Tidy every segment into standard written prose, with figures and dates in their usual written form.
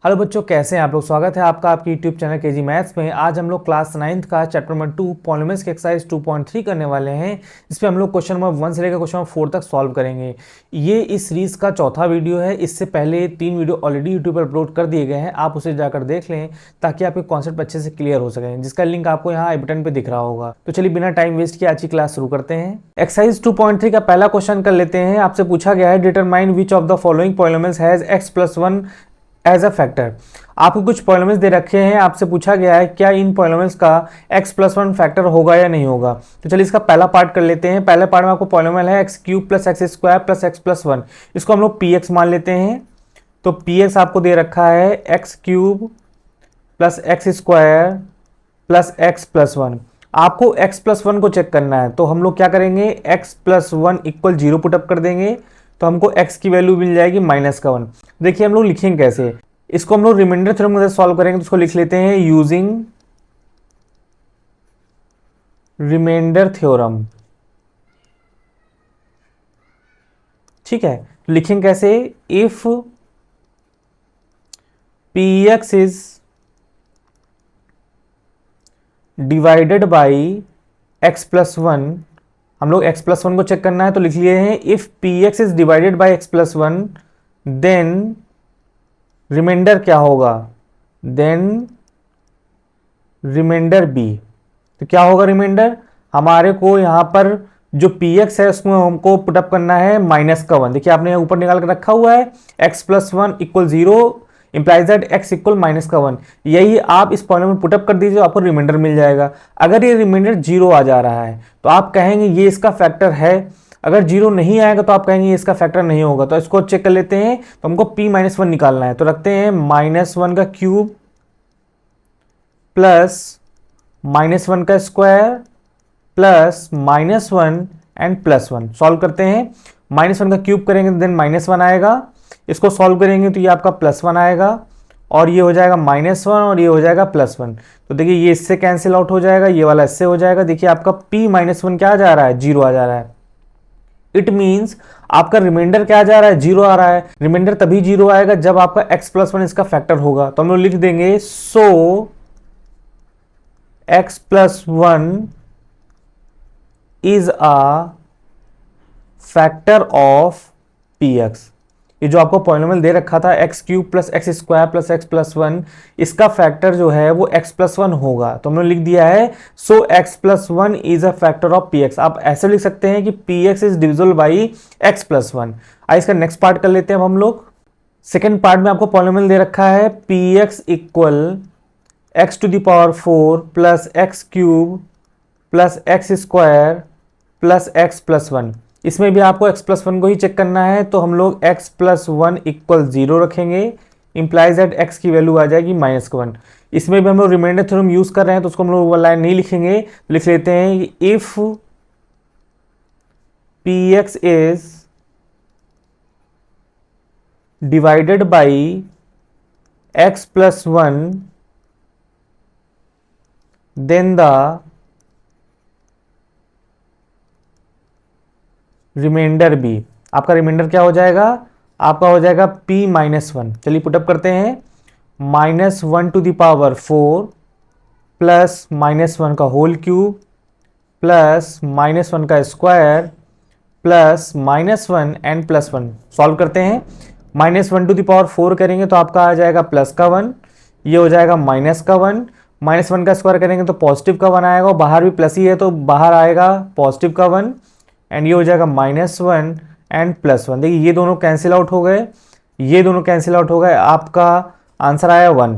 Hello बच्चों, कैसे हैं आप लोग। स्वागत है आपका आपकी यूट्यूब चैनल केजी मैथ्स में। आज हम लोग क्लास 9th का चैप्टर नंबर 2 पॉलीमर्स के एक्सरसाइज 2.3 करने वाले हैं। इसमें हम लोग क्वेश्चन नंबर 1 से लेकर क्वेश्चन नंबर 4 तक सॉल्व करेंगे। ये इस सीरीज का चौथा वीडियो है। इससे पहले 3 वीडियो ऑलरेडी यूट्यूब पर अपलोड कर दिए गए हैं, आप उसे जाकर देख लें ताकि आपके कॉन्सेप्ट अच्छे से क्लियर हो सकें, जिसका लिंक आपको यहाँ आई बटन पर दिख रहा होगा। तो चलिए बिना टाइम वेस्ट किए आज की क्लास शुरू करते हैं। एक्सरसाइज 2.3 का पहला क्वेश्चन कर लेते हैं। आपसे पूछा गया है determine which of the following polymers has x+1 as a factor. आपको कुछ पॉलिनोमियल्स दे रखे हैं, आपसे पूछा गया है क्या इन पॉलिनोमियल्स का x+1 फैक्टर होगा या नहीं होगा। तो चलिए इसका पहला पार्ट कर लेते हैं। पहले पार्ट में आपको पॉलिनोमियल है x³ + x² + x+1, इसको हम लोग px मान लेते हैं। तो px आपको दे रखा है x³ + x² + x+1। आपको x+1 को चेक करना है, तो हम लोग क्या करेंगे, x+1 = 0 पुटअप कर देंगे, तो हमको x की वैल्यू मिल जाएगी -1। देखिए हम लोग लिखेंगे कैसे, इसको हम लोग रिमाइंडर थ्योरम में सॉल्व करेंगे। तो उसको लिख लेते हैं यूजिंग रिमाइंडर थ्योरम। ठीक है, तो लिखेंगे कैसे, if px is divided by x+1, हम लोग x+1 को चेक करना है, तो लिख लिए हैं if px is divided by x+1 then remainder क्या होगा, देन रिमाइंडर b। तो क्या होगा रिमाइंडर, हमारे को यहाँ पर जो px है उसमें हमको पुटअप करना है -1। देखिए आपने ऊपर निकाल कर रखा हुआ है x+1 = 0 इंप्लाइज दैट x = -1। यही आप इस पॉइंट में पुटअप कर दीजिए, आपको रिमाइंडर मिल जाएगा। अगर ये रिमाइंडर 0 आ जा रहा है तो आप कहेंगे ये इसका फैक्टर है, अगर 0 नहीं आएगा तो आप कहेंगे ये इसका फैक्टर नहीं होगा। तो इसको चेक कर लेते हैं, तो हमको p-1 निकालना है, तो रखते हैं -1 का क्यूब प्लस -1 का स्क्वायर प्लस -1 एंड +1। सॉल्व करते हैं, -1 का क्यूब करेंगे देन -1 आएगा, इसको सॉल्व करेंगे तो ये आपका +1 आएगा, और ये हो जाएगा -1 और ये हो जाएगा +1। तो देखिए ये इससे कैंसिल आउट हो जाएगा, ये वाला इससे हो जाएगा। देखिए आपका p-1 क्या आ जा रहा है, 0 आ जा रहा है। इट मीन्स आपका रिमाइंडर क्या आ जा रहा है, 0 आ रहा है। रिमाइंडर तभी 0 आएगा जब आपका x+1 इसका फैक्टर होगा। तो हम लोग लिख देंगे सो x+1 is a factor of px। ये जो आपको पॉलिनोमियल दे रखा था x³ + x² + x+1, इसका फैक्टर जो है वो x+1 होगा। तो हमने लिख दिया है सो x+1 is a factor of px। आप ऐसे लिख सकते हैं कि px is divisible by x+1। आइए इसका नेक्स्ट पार्ट कर लेते हैं हम लोग। सेकेंड पार्ट में आपको पॉलिनोमियल दे रखा है px = x⁴ + x³ + x² + x+1। इसमें भी आपको x+1 को ही चेक करना है, तो हम लोग x+1 = 0 रखेंगे, इंप्लाइज दैट x की वैल्यू आ जाएगी -1। इसमें भी हम लोग रिमाइंडर थ्योरम यूज कर रहे हैं, तो उसको हम लोग वो लाइन नहीं लिखेंगे, लिख लेते हैं if px is divided by x+1 then the remainder B. आपका रिमाइंडर क्या हो जाएगा, आपका हो जाएगा p-1। चलिए पुटअप करते हैं, -1⁴ प्लस -1 का होल क्यूब प्लस -1 का स्क्वायर प्लस -1 एंड +1। सॉल्व करते हैं, -1⁴ करेंगे तो आपका आ जाएगा +1, ये हो जाएगा -1, -1 का स्क्वायर करेंगे तो +1 आएगा, और बाहर भी प्लस ही है तो बाहर आएगा +1, एंड ये हो जाएगा -1 एंड +1। देखिए ये दोनों कैंसिल आउट हो गए, ये दोनों कैंसिल आउट हो गए, आपका आंसर आया 1।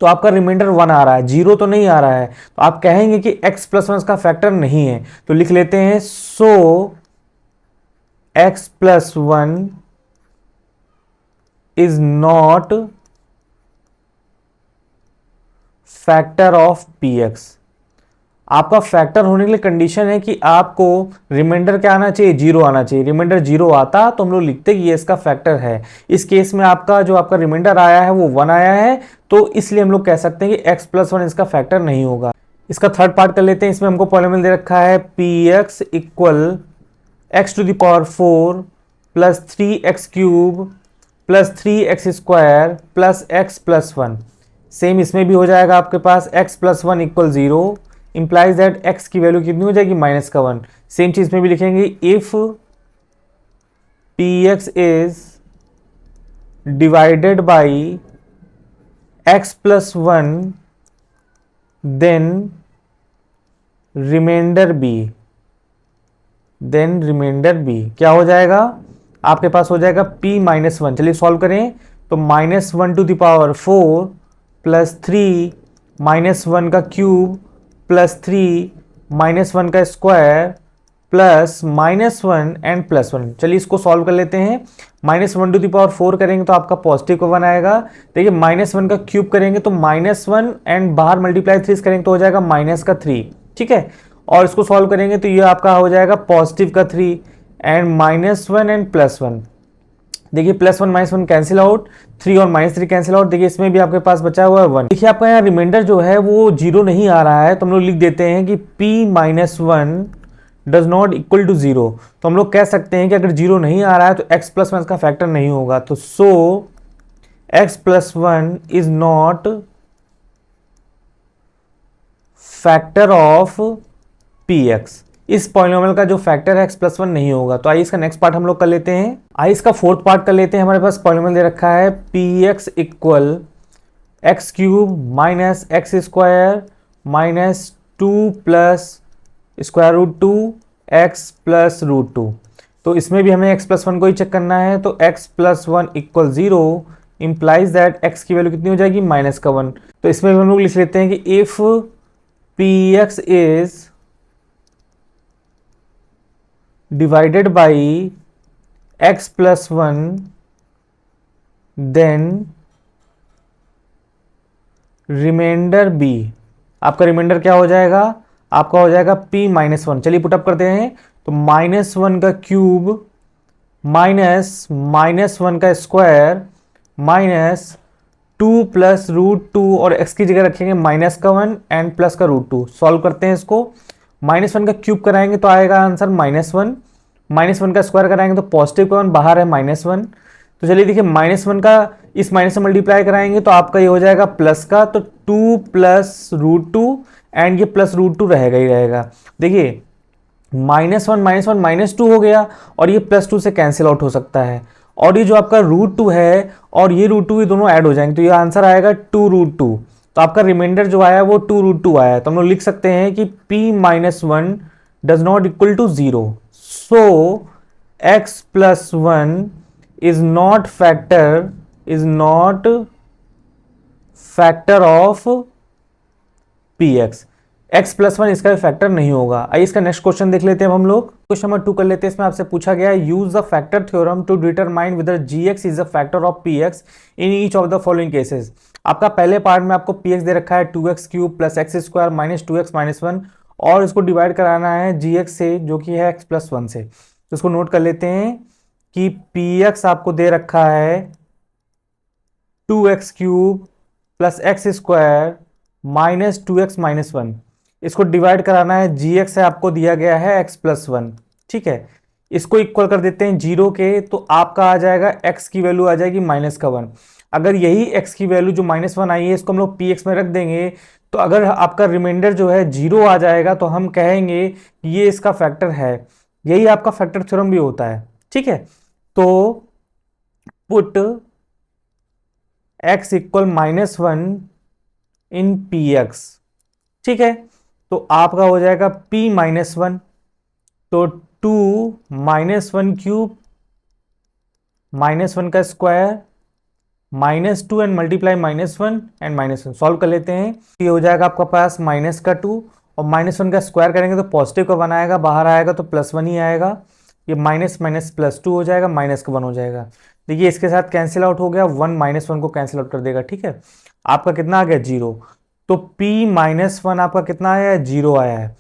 तो आपका रिमाइंडर 1 आ रहा है, 0 तो नहीं आ रहा है। तो आप कहेंगे कि x+1 का फैक्टर नहीं है, तो लिख लेते हैं सो x+1 is not factor of px। आपका फैक्टर होने के लिए कंडीशन है कि आपको रिमाइंडर क्या आना चाहिए, 0 आना चाहिए। रिमाइंडर 0 आता तो हम लोग लिखते कि ये इसका फैक्टर है। इस केस में आपका जो आपका रिमाइंडर आया है वो 1 आया है, तो इसलिए हम लोग कह सकते हैं कि x+1 इसका फैक्टर नहीं होगा। इसका थर्ड पार्ट कर लेते हैं। इसमें हमको पॉलिनोमियल दे रखा है px = x⁴ + 3x³ plus 3x² plus x plus 1। Same इसमें भी हो जाएगा आपके पास x plus 1 equal 0, implies that x की वैल्यू कितनी हो जाएगी -1। सेम चीज में भी लिखेंगे if px is divided by x plus 1 then remainder B क्या हो जाएगा आपके पास हो जाएगा p-1। चलिए सॉल्व करें तो -1⁴ प्लस 3 -1 का क्यूब प्लस 3 -1 का स्क्वायर प्लस -1 एंड प्लस 1। चलिए इसको सॉल्व कर लेते हैं। -1⁴ करेंगे तो आपका पॉजिटिव का 1 आएगा। देखिए -1 का क्यूब करेंगे तो -1 एंड बाहर मल्टीप्लाई 3 करेंगे तो हो जाएगा -3। ठीक है, और इसको सॉल्व करेंगे तो ये आपका हो जाएगा पॉजिटिव का 3 एंड -1 एंड प्लस 1। देखिए +1 -1 कैंसिल आउट, 3 और -3 कैंसिल आउट। देखिए इसमें भी आपके पास बचा हुआ है 1। देखिए आपका यहाँ रिमाइंडर जो है वो 0 नहीं आ रहा है, तो हम लोग लिख देते हैं कि p-1 does not equal to 0। तो हम लोग कह सकते हैं कि अगर 0 नहीं आ रहा है तो x प्लस 1 का फैक्टर नहीं होगा। तो x plus 1 is not factor of px। इस पॉलिनोमियल का जो फैक्टर है x प्लस 1 नहीं होगा। तो आइए इसका नेक्स्ट पार्ट हम लोग कर लेते हैं। आइए इसका फोर्थ पार्ट कर लेते हैं। हमारे पास पॉलिनोमियल दे रखा है px equal x³ minus x² minus 2 plus √2 x plus √2। तो इसमें भी हमें x प्लस 1 को ही चेक करना है। तो x plus 1 equal 0 implies that x की वैल्यू कितनी हो जाएगी -1। तो इसमें भी हम लोग लिख लेते हैं कि if px is divided by x plus 1 then remainder b। आपका रिमाइंडर क्या हो जाएगा आपका हो जाएगा p-1। चलिए पुटअप करते हैं तो -1 का क्यूब माइनस -1 का स्क्वायर माइनस 2 प्लस √2 और x की जगह रखेंगे -1 एंड प्लस का √2। सॉल्व करते हैं इसको। -1 का क्यूब कराएंगे तो आएगा आंसर -1, -1 का स्क्वायर कराएंगे तो पॉजिटिव का 1 बाहर है -1। तो चलिए देखिए -1 का इस माइनस से मल्टीप्लाई कराएंगे तो आपका ये हो जाएगा प्लस का, तो 2 प्लस √2 एंड ये प्लस √2 रहेगा ही रहेगा। देखिए -1 -2 हो गया और ये +2 से कैंसिल आउट हो सकता है, और ये जो आपका √2 है और ये √2 ये दोनों ऐड हो जाएंगे तो ये आंसर आएगा 2√2। तो आपका रिमाइंडर जो आया वो 2√2 आया। तो हम लोग लिख सकते हैं कि p-1 does not equal to 0। So x plus 1 is not factor of px। x plus 1 इसका फैक्टर नहीं होगा। आइए इसका नेक्स्ट क्वेश्चन देख लेते हैं हम लोग। क्वेश्चन नंबर 2 कर लेते हैं। इसमें आपसे पूछा गया है use the factor theorem to determine whether gx is the factor of px in each of the following cases. आपका पहले पार्ट में आपको px दे रखा है 2x³ plus x² minus 2x minus 1, और इसको डिवाइड कराना है gx से जो कि है x प्लस 1 से। तो इसको नोट कर लेते हैं कि px आपको दे रखा है 2x³ plus x² minus 2x minus 1। इसको डिवाइड कराना है gx से, आपको दिया गया है x प्लस 1। ठीक है, इसको इक्वल कर देते हैं 0 के, तो आपका आ जाएगा x की वैल्यू आ जाएगी -1। अगर यही x की वैल्यू जो -1 आई है इसको हम लोग px में रख देंगे, तो अगर आपका रिमाइंडर जो है 0 आ जाएगा तो हम कहेंगे ये इसका फैक्टर है। यही आपका फैक्टर थ्योरम भी होता है। ठीक है, तो पुट x इक्वल -1 इन px। ठीक है, तो आपका हो जाएगा p-1, तो 2 -1³ -1 का square -2 and multiply -1 and -1। Solve कर लेते हैं। ये हो जाएगा आपका पास -2 और -1 का स्क्वायर करेंगे तो पॉजिटिव का 1 आएगा, बाहर आएगा तो +1 ही आएगा। ये माइनस माइनस +2 हो जाएगा, माइनस का 1 हो जाएगा। देखिए इसके साथ कैंसिल आउट हो गया, 1 -1 को कैंसिल आउट कर देगा। ठीक है, आपका कितना आ गया 0। तो p-1 आपका कितना आया है 0 आया है।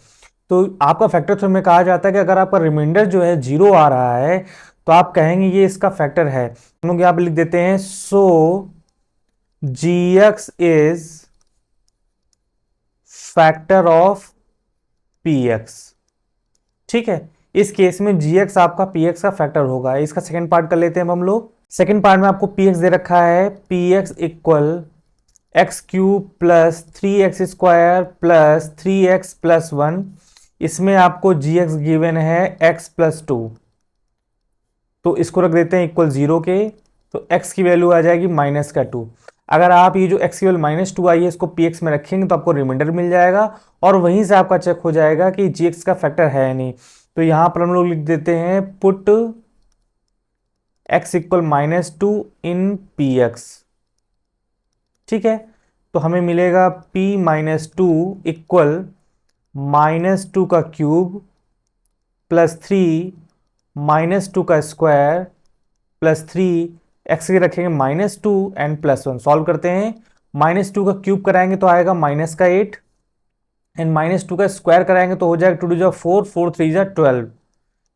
तो आपका फैक्टर थ्योरम में कहा जाता है कि अगर आपका रिमाइंडर जो है 0 आ रहा है तो आप कहेंगे ये इसका फैक्टर है। हम लोग यहाँ पे लिख देते हैं सो gx is factor of px। ठीक है, इस केस में gx आपका px का फैक्टर होगा। इसका सेकंड पार्ट कर लेते हैं हम लोग। सेकेंड पार्ट में आपको पी एक्स दे रखा है, P x equal x cube plus 3x² plus 3x+1। इसमें आपको जी एक्स गिवन है x+2, तो इसको रख देते हैं इक्वल 0 के, तो x की वैल्यू आ जाएगी -2। अगर आप ये जो x की वैल्यू -2 आई है इसको पी एक्स में रखेंगे तो आपको रिमाइंडर मिल जाएगा और वहीं से आपका चेक हो जाएगा कि जी एक्स का फैक्टर है या नहीं। तो यहां पर हम लोग लिख देते हैं put x equal -2 in P x. ठीक है, तो हमें मिलेगा p -2 इक्वल -2 का क्यूब प्लस 3 -2 का स्क्वायर प्लस 3, एक्स के रखेंगे -2 एंड +1। सॉल्व करते हैं, -2 का क्यूब कराएंगे तो आएगा -8 एंड -2 का स्क्वायर कराएंगे तो हो जाएगा 2 टू 4, 4 3 12,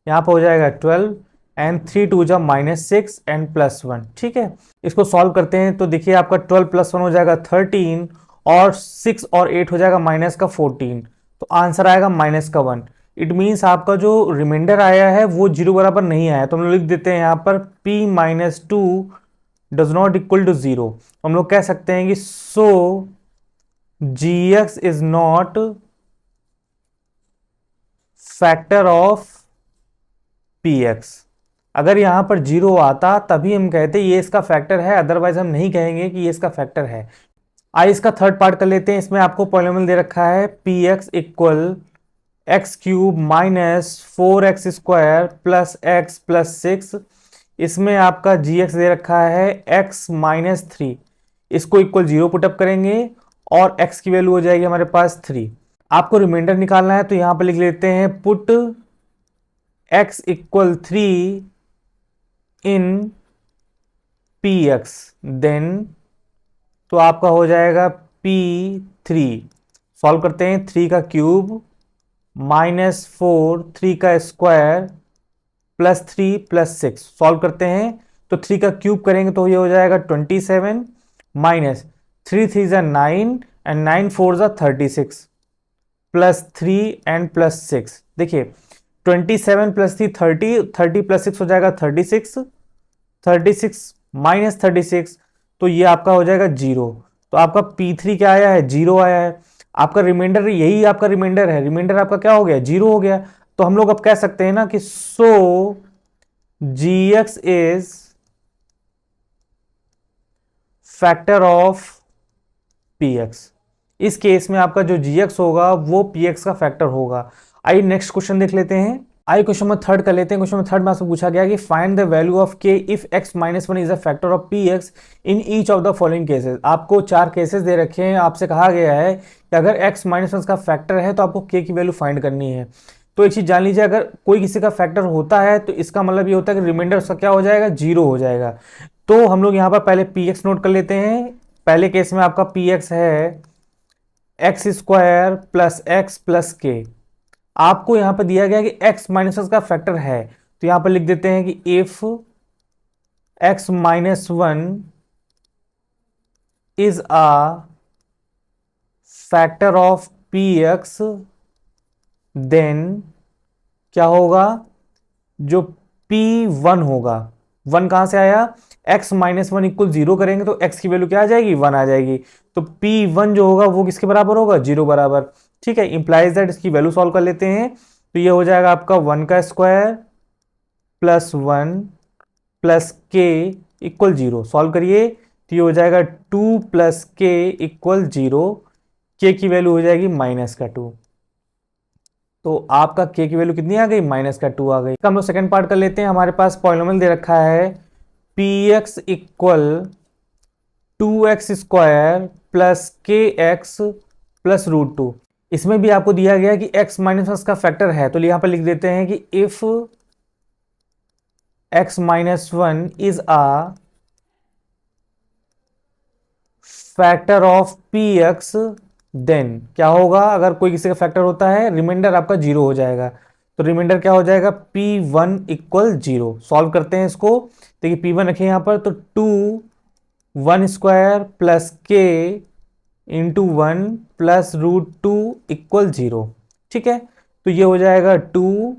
यहाँ पर हो जाएगा 12 एंड 3 टू -6 एंड +1। ठीक है, इसको सॉल्व करते हैं तो देखिए आपका 12 + 1 हो जाएगा 13 और 6 और 8 हो जाएगा -14, तो आंसर आएगा -1। इट मीन्स आपका जो रिमाइंडर आया है वो 0 बराबर नहीं आया, तो हम लोग लिख देते हैं यहाँ पर p -2 does not equal to 0। हम लोग कह सकते हैं कि so gx is not factor of px। अगर यहां पर 0 आता तभी हम कहते ये इसका फैक्टर है, अदरवाइज हम नहीं कहेंगे कि ये इसका फैक्टर है। आइए इसका थर्ड पार्ट कर लेते हैं। इसमें आपको पॉलिनोमियल दे रखा है px equal x cube -4x² plus x plus 6। इसमें आपका जी एक्स दे रखा है x -3, इसको इक्वल 0 पुटअप करेंगे और x की वैल्यू हो जाएगी हमारे पास 3। आपको रिमाइंडर निकालना है तो यहां पर लिख लेते हैं पुट x इक्वल 3 इन px, देन तो आपका हो जाएगा p3। सॉल्व करते हैं, 3 का क्यूब -4, 3 का स्क्वायर प्लस 3 प्लस 6। सॉल्व करते हैं तो 3 का क्यूब करेंगे तो ये हो जाएगा 27 माइनस 3 3 ज़ा 9 एंड 9 4 ज़ा 36 प्लस 3 एंड प्लस 6। देखिए 27 प्लस 3 30, 30 प्लस 6 हो जाएगा 36, 36 माइनस 36, तो ये आपका हो जाएगा 0। तो आपका P3 क्या आया है, 0 आया है। आपका रिमाइंडर, यही आपका रिमाइंडर है, रिमाइंडर आपका क्या हो गया, 0 हो गया। तो हम लोग अब कह सकते हैं ना कि so gx is factor of px। इस केस में आपका जो gx होगा वो px का फैक्टर होगा। आइए नेक्स्ट क्वेश्चन देख लेते हैं। आइए क्वेश्चन नंबर थर्ड कर लेते हैं। क्वेश्चन नंबर थर्ड में आपसे पूछा गया कि find the value of k if x -1 is a factor of px in each of the following cases. आपको 4 केसेस दे रखे हैं, आपसे कहा गया है कि अगर x -1 का फैक्टर है तो आपको k की वैल्यू फाइंड करनी है। तो एक चीज जान लीजिए, अगर कोई किसी का फैक्टर होता है तो इसका मतलब ये होता है कि रिमाइंडर उसका क्या हो जाएगा, 0 हो जाएगा। तो हम लोग यहाँ पर पहले px नोट कर लेते हैं। पहले केस में आपका px है x² plus x plus k। आपको यहां पर दिया गया कि x -1 का फैक्टर है, तो यहां पर लिख देते हैं कि if x -1 is a factor of px, then क्या होगा, जो p1 होगा, 1 कहां से आया, x -1 इक्वल 0 करेंगे तो x की वैल्यू क्या आ जाएगी, 1 आ जाएगी। तो p1 जो होगा वो किसके बराबर होगा, 0 बराबर। ठीक है, इंप्लाइज दैट इसकी वैल्यू सॉल्व कर लेते हैं। तो ये हो जाएगा आपका 1 का स्क्वायर प्लस 1 प्लस के इक्वल 0। सॉल्व करिए तो ये हो जाएगा 2 प्लस के इक्वल 0। के की वैल्यू हो जाएगी -2। तो आपका के की वैल्यू कितनी आ गई, -2 आ गई। हम लोग सेकंड पार्ट कर लेते हैं। हमारे पास पॉलिनोमियल दे रखा है px equal 2x² plus kx plus √2। इसमें भी आपको दिया गया कि x -1 का फैक्टर है, तो यहां पर लिख देते हैं कि if x -1 is a factor of px, then क्या होगा, अगर कोई किसी का फैक्टर होता है रिमाइंडर आपका 0 हो जाएगा। तो रिमाइंडर क्या हो जाएगा, p1 इक्वल 0। सॉल्व करते हैं इसको, देखिए p1 रखें यहां पर, तो 2 1² प्लस के इंटू 1 प्लस √2 इक्वल 0। ठीक है, तो ये हो जाएगा 2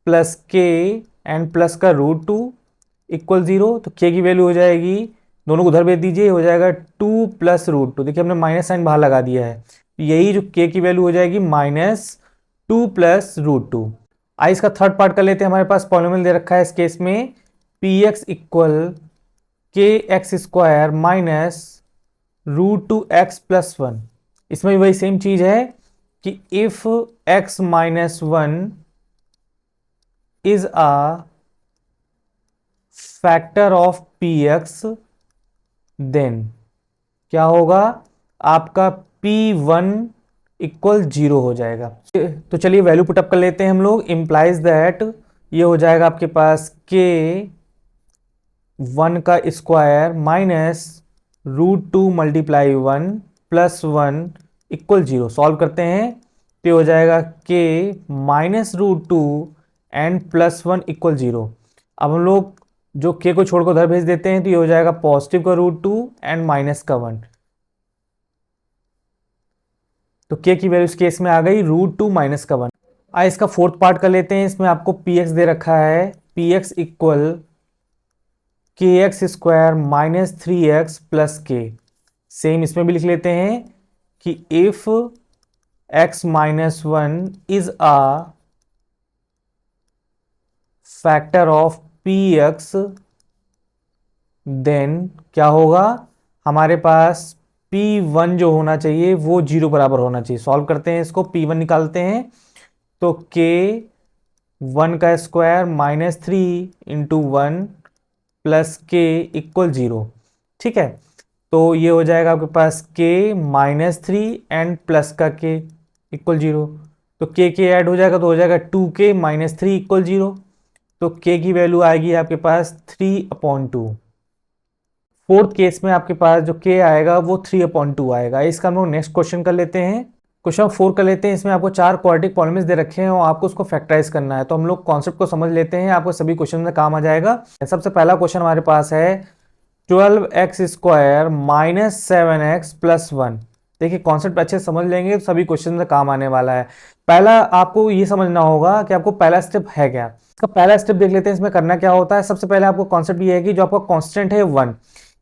प्लस के एंड प्लस का √2 इक्वल 0, तो k की वैल्यू हो जाएगी, दोनों को उधर भेज दीजिए, हो जाएगा 2 प्लस रूट 2। देखिए हमने माइनस साइन बाहर लगा दिया है, यही जो k की वैल्यू हो जाएगी -2 प्लस रूट 2। आइए इसका थर्ड पार्ट कर लेते हैं। हमारे पास पॉलिनोमियल दे रखा है इस केस में px equal K X square minus root 2x plus 1। इसमें भी वही सेम चीज है कि if x minus 1 is a factor of px, then क्या होगा, आपका p1 इक्वल 0 हो जाएगा। तो चलिए वैल्यू पुटअप कर लेते हैं हम लोग। इम्प्लाइज दैट ये हो जाएगा आपके पास k 1 का square minus root 2 multiply 1 plus 1 equal 0। Solve करते हैं तो ये हो जाएगा k minus root 2 and plus 1 equal 0। अब हम लोग जो k को छोड़कर उधर भेज देते हैं तो ये हो जाएगा पॉजिटिव का रूट 2 एंड माइनस का 1। तो k की वैल्यू इस केस में आ गई रूट 2 माइनस का 1। आइए इसका फोर्थ पार्ट कर लेते हैं। इसमें आपको px दे रखा है, px equal K X square minus 3x plus K. Same इसमें भी लिख लेते हैं कि if x minus 1 is a factor of px, then क्या होगा, हमारे पास p1 जो होना चाहिए वो 0 बराबर होना चाहिए। सॉल्व करते हैं इसको, p1 निकालते हैं तो k 1 का स्क्वायर माइनस 3 इंटू 1 प्लस के इक्वल 0। ठीक है, तो ये हो जाएगा आपके पास k माइनस 3 एंड प्लस का k इक्वल 0। तो k ऐड हो जाएगा तो हो जाएगा 2k माइनस 3 इक्वल 0। तो k की वैल्यू आएगी आपके पास 3/2। फोर्थ केस में आपके पास जो k आएगा वो 3/2 आएगा। इसका हम लोग नेक्स्ट क्वेश्चन कर लेते हैं। क्वेश्चन 4 कर लेते हैं। इसमें आपको 4 क्वाड्रेटिक पॉलिनोमियल्स दे रखे हैं और आपको उसको फैक्टराइज करना है। तो हम लोग कॉन्सेप्ट को समझ लेते हैं, आपको सभी क्वेश्चन में काम आ जाएगा। सबसे पहला क्वेश्चन हमारे पास है 12x square minus 7x plus 1। देखिए कॉन्सेप्ट अच्छे से समझ लेंगे तो सभी क्वेश्चन में काम आने वाला है। पहला आपको ये समझना होगा कि आपको पहला स्टेप है क्या। इसका पहला स्टेप देख लेते हैं, इसमें करना क्या होता है। सबसे पहले आपको कॉन्सेप्ट ये है कि जो आपका कांस्टेंट है 1,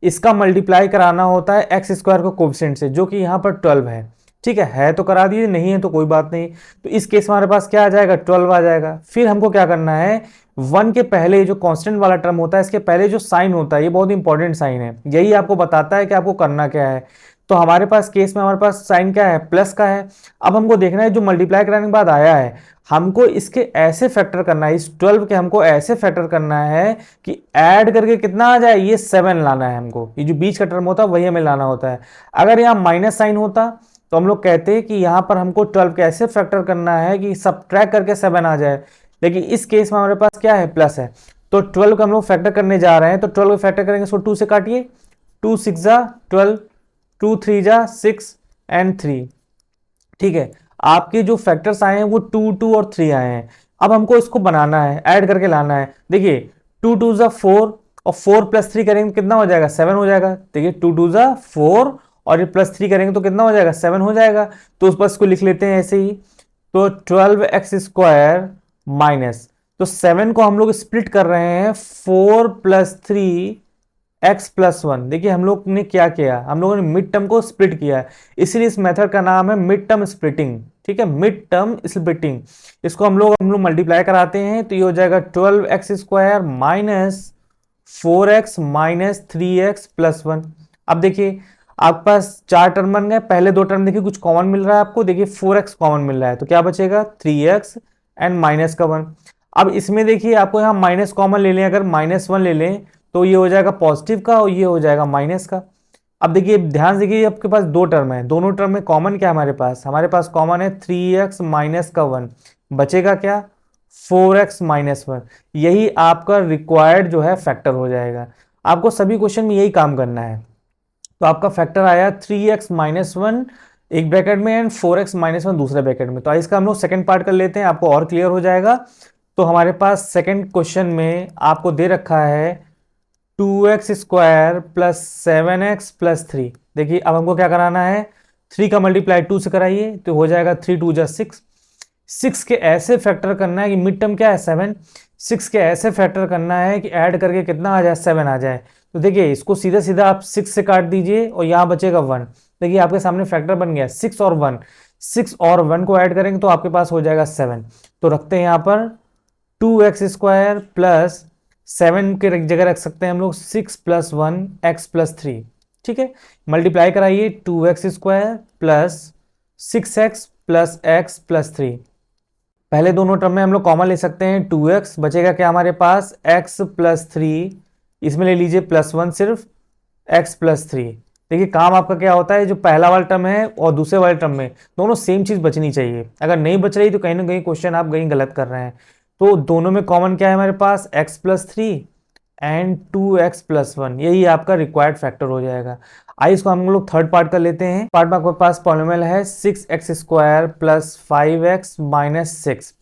इसका मल्टीप्लाई कराना होता है एक्स स्क्वायर को कोएफिशिएंट से, जो कि यहाँ पर 12 है। ठीक है तो करा दीजिए, नहीं है तो कोई बात नहीं। तो इस केस में हमारे पास क्या आ जाएगा, 12 आ जाएगा। फिर हमको क्या करना है, 1 के पहले जो कांस्टेंट वाला टर्म होता है, इसके पहले जो साइन होता है, ये बहुत इंपॉर्टेंट साइन है, यही आपको बताता है कि आपको करना क्या है। तो हमारे पास केस में हमारे पास साइन क्या है, प्लस का है। अब हमको देखना है जो मल्टीप्लाई कराने के बाद आया है, हमको इसके ऐसे फैक्टर करना है, इस 12 के हमको ऐसे फैक्टर करना है कि ऐड करके कितना आ जाए, ये 7 लाना है हमको। ये जो बीच का टर्म होता है वही हमें लाना होता है। अगर यहाँ माइनस साइन होता तो हम लोग कहते हैं कि यहाँ पर हमको 12 के ऐसे फैक्टर करना है कि सब्ट्रैक्ट करके 7 आ जाए, लेकिन इस केस में हमारे पास क्या है, प्लस है। तो 12 का हम लोग फैक्टर करने जा रहे हैं, तो 12 को फैक्टर करेंगे, इसको 2 से काटिए, 2 6 जा 12, 2 3 जा 6 एंड 3। ठीक है, आपके जो फैक्टर्स आए हैं वो 2 2 और 3 आए हैं। अब हमको इसको बनाना है, ऐड करके लाना है। देखिए 2 2 जा 4 और 4 प्लस 3 करेंगे कितना हो जाएगा, 7 हो जाएगा। देखिए 2 2 जा 4 और ये प्लस 3 करेंगे तो कितना हो जाएगा, 7 हो जाएगा। तो उस पर इसको लिख लेते हैं ऐसे ही। तो 12x स्क्वायर माइनस, तो 7 को हम लोग स्प्लिट कर रहे हैं 4 प्लस 3 x प्लस 1। देखिए हम लोग ने क्या किया, हम लोगों ने मिड टर्म को स्प्लिट किया, इसलिए इस मेथड का नाम है मिड टर्म स्प्लिटिंग। ठीक है, मिड टर्म स्प्लिटिंग। इसको हम लोग मल्टीप्लाई कराते हैं तो ये हो जाएगा 12x square minus 4x minus 3x plus 1। अब देखिए आपके पास 4 टर्म बन गए, पहले 2 टर्म देखिए कुछ कॉमन मिल रहा है आपको, देखिए 4x कॉमन मिल रहा है, तो क्या बचेगा 3x एंड माइनस का 1। अब इसमें देखिए आपको यहाँ माइनस कॉमन ले लें, अगर -1 ले लें तो ये हो जाएगा पॉजिटिव का और ये हो जाएगा माइनस का। अब देखिए ध्यान से देखिए, आपके पास 2 टर्म है, दोनों टर्म में कॉमन क्या हमारे पास कॉमन है 3x माइनस का 1, बचेगा क्या 4x माइनस 1। यही आपका रिक्वायर्ड जो है फैक्टर हो जाएगा। आपको सभी क्वेश्चन में यही काम करना है। तो आपका फैक्टर आया 3x माइनस 1 एक ब्रैकेट में एंड 4x माइनस 1 दूसरे ब्रैकेट में। तो इसका हम लोग सेकंड पार्ट कर लेते हैं, आपको और क्लियर हो जाएगा। तो हमारे पास सेकंड क्वेश्चन में आपको दे रखा है 2x square plus 7x plus 3। देखिए अब हमको क्या कराना है, 3 का मल्टीप्लाई 2 से कराइए तो हो जाएगा 3 2 जा 6। 6 के ऐसे फैक्टर करना है कि मिड टर्म क्या है 7, 6 के ऐसे फैक्टर करना है कि ऐड करके कितना आ जाए, 7 आ जाए। तो देखिए इसको सीधा सीधा आप 6 से काट दीजिए और यहाँ बचेगा 1। देखिए आपके सामने फैक्टर बन गया 6 और 1। 6 और 1 को ऐड करेंगे तो आपके पास हो जाएगा 7। तो रखते हैं यहाँ पर 2x² प्लस 7 के जगह रख सकते हैं हम लोग 6 + 1 x + 3। ठीक है, मल्टीप्लाई कराइए 2x² plus 6x plus x plus 3। पहले दोनों टर्म में हम लोग कॉमन ले सकते हैं, 2x बचेगा क्या हमारे पास, x + 3, इसमें ले लीजिए +1 सिर्फ x + 3। देखिए काम आपका क्या होता है, जो पहला वाला टर्म है और दूसरे वाले टर्म में दोनों सेम चीज बचनी चाहिए। अगर नहीं बच रही तो कहीं ना कहीं क्वेश्चन आप कहीं गलत कर रहे हैं। तो दोनों में कॉमन क्या है हमारे पास, x + 3 एंड 2x + 1, यही आपका रिक्वायर्ड फैक्टर हो जाएगा। आइए इसको हम लोग थर्ड पार्ट कर लेते हैं। पार्ट में आपके पास पॉलिनोमियल है 6x² plus 5x minus 6।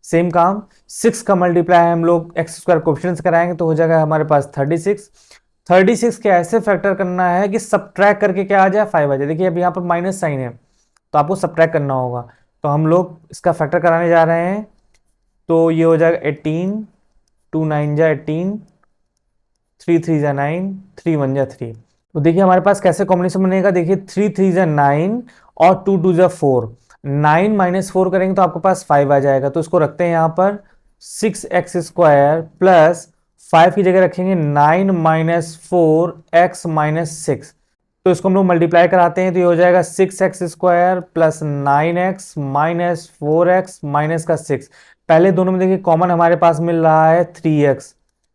Same काम, 6 का मल्टीप्लाई हम लोग x² कोएफिशिएंट से कराएंगे तो हो जाएगा हमारे पास 36। 36 के ऐसे फैक्टर करना है कि सबट्रैक्ट करके क्या आ जाए, 5 आ जाए। देखिए अब यहाँ पर माइनस साइन है तो आपको सबट्रैक्ट करना होगा, तो हम लोग इसका फैक्टर कराने जा रहे हैं। तो ये हो जाएगा 18, 2 9 जा 18, 3 3 जा 9, 3 1 जा 3। तो देखिए हमारे पास कैसे कॉम्बिनेशन बनेगा, देखिए 3 3 जा 9 और 2 2 जा 4। 9 माइनस 4 करेंगे तो आपके पास 5 आ जाएगा। तो इसको रखते हैं यहाँ पर 6x² प्लस 5 की जगह रखेंगे 9 माइनस 4 x माइनस 6। तो इसको हम लोग मल्टीप्लाई कराते हैं तो ये हो जाएगा 6x² plus 9x minus 4x minus का 6। पहले दोनों में देखिए कॉमन हमारे पास मिल रहा है 3x,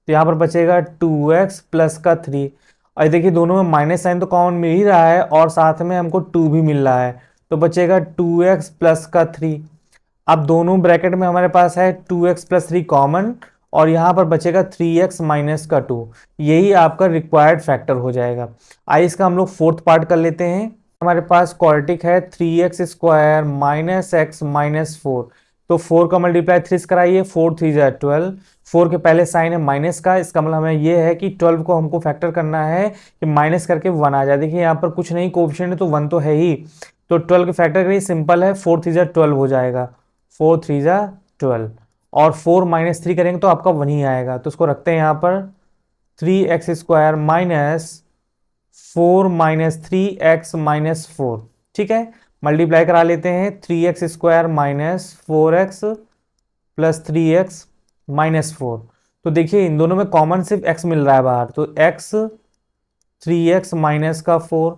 तो यहाँ पर बचेगा 2x प्लस का 3। और देखिए दोनों में माइनस साइन तो कॉमन मिल ही रहा है और साथ में हमको 2 भी मिल रहा है, तो बचेगा 2x प्लस का 3। अब दोनों ब्रैकेट में हमारे पास है 2x प्लस 3 कॉमन और यहाँ पर बचेगा 3x माइनस का 2। यही आपका रिक्वायर्ड फैक्टर हो जाएगा। आइए इसका हम लोग फोर्थ पार्ट कर लेते हैं। हमारे पास क्वाड्रेटिक है 3x² माइनस x माइनस 4। तो 4 का मल्टीप्लाई 3 से कराइए, 4 3 जा 12। 4 के पहले साइन है माइनस का, इसका मतलब हमें ये है कि 12 को हमको फैक्टर करना है कि माइनस करके 1 आ जाए। देखिए यहाँ पर कुछ नहीं, कोएफिशिएंट है तो 1 तो है ही, तो 12 के फैक्टर करिए, सिंपल है, 4 3 जा 12 हो जाएगा, 4 3 जा 12। और 4 माइनस 3 करेंगे तो आपका 1 ही आएगा। तो इसको रखते हैं यहाँ पर 3x² minus 4 minus 3x minus 4। ठीक है, मल्टीप्लाई करा लेते हैं 3x² minus 4x plus 3x minus 4। तो देखिए इन दोनों में कॉमन सिर्फ x मिल रहा है बाहर, तो x 3x माइनस का 4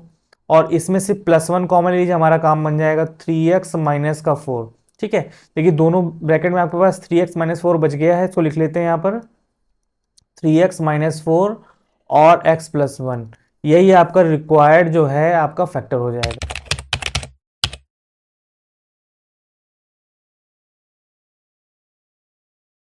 और इसमें से +1 कॉमन लीजिए, हमारा काम बन जाएगा 3x माइनस का 4। ठीक है, देखिए दोनों ब्रैकेट में आपके पास 3x माइनस 4 बच गया है, इसको लिख लेते हैं यहाँ पर 3x माइनस 4 और x + 1। यही आपका रिक्वायर्ड जो है आपका फैक्टर हो जाएगा।